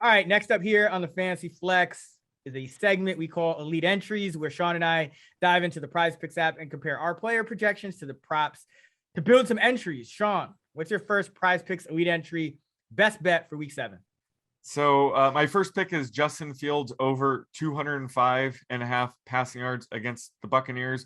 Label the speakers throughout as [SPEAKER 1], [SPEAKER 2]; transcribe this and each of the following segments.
[SPEAKER 1] All right, next up here on the Fantasy Flex is a segment we call Elite Entries, where Sean and I dive into the PrizePicks app and compare our player projections to the props to build some entries. Sean, what's your first PrizePicks Elite Entry best bet for Week 7?
[SPEAKER 2] So my first pick is Justin Fields over 205.5 passing yards against the Buccaneers.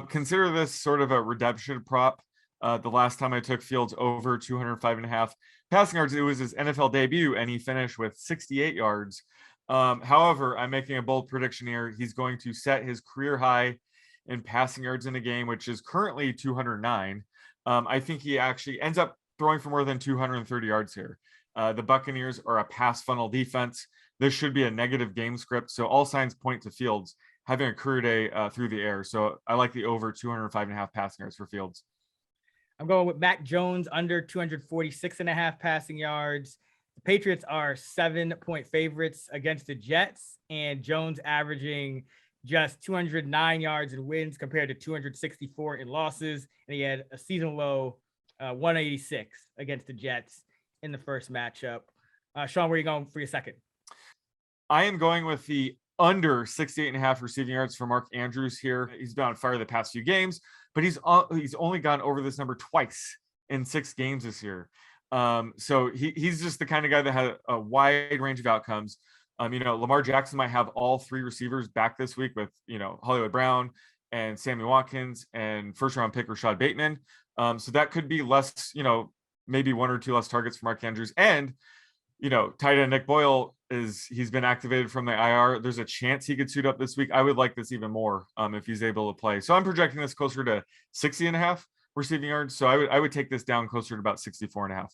[SPEAKER 2] Consider this sort of a redemption prop. The last time I took Fields over 205.5 passing yards, it was his NFL debut, and he finished with 68 yards. However, I'm making a bold prediction here. He's going to set his career high in passing yards in a game, which is currently 209. I think he actually ends up throwing for more than 230 yards here. The Buccaneers are a pass funnel defense. This should be a negative game script. So all signs point to Fields having a career day through the air. So I like the over 205.5 passing yards for Fields.
[SPEAKER 1] I'm going with Mac Jones under 246.5 passing yards. The Patriots are 7-point favorites against the Jets, and Jones averaging just 209 yards in wins compared to 264 in losses. And he had a season low 186 against the Jets in the first matchup. Sean, where are you going for your second?
[SPEAKER 2] I am going with the under 68.5 receiving yards for Mark Andrews here. He's been on fire the past few games, but he's only gone over this number twice in 6 games this year. So he's just the kind of guy that had a wide range of outcomes. Lamar Jackson might have all 3 receivers back this week with, Hollywood Brown and Sammy Watkins and first round pick Rashad Bateman. So that could be less, maybe 1 or 2 less targets for Mark Andrews. And, tight end Nick Boyle he's been activated from the IR. There's a chance he could suit up this week. I would like this even more if he's able to play. So I'm projecting this closer to 60.5 receiving yards. So I would take this down closer to about 64.5.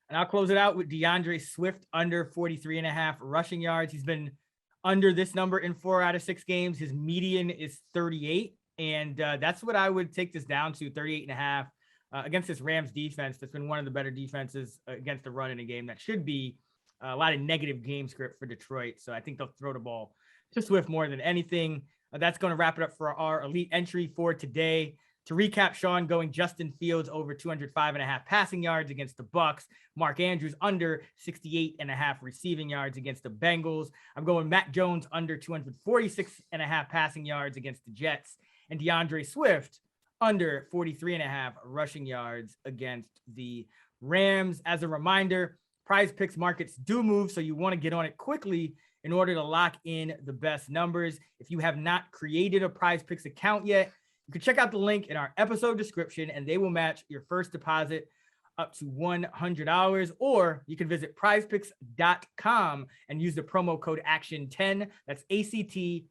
[SPEAKER 1] And I'll close it out with DeAndre Swift under 43.5 rushing yards. He's been under this number in 4 out of 6 games. His median is 38. And that's what I would take this down to, 38.5 against this Rams defense. That's been one of the better defenses against the run in a game. That should be a lot of negative game script for Detroit. So I think they'll throw the ball to Swift more than anything. That's going to wrap it up for our elite entry for today. To recap, Sean going Justin Fields over 205.5 passing yards against the Bucks. Mark Andrews under 68.5 receiving yards against the Bengals. I'm going Mac Jones under 246.5 passing yards against the Jets. And DeAndre Swift under 43.5 rushing yards against the Rams. As a reminder, PrizePicks markets do move, so you want to get on it quickly in order to lock in the best numbers. If you have not created a PrizePicks account yet, you can check out the link in our episode description, and they will match your first deposit up to $100. Or you can visit prizepicks.com and use the promo code ACTION10. That's ACTION10.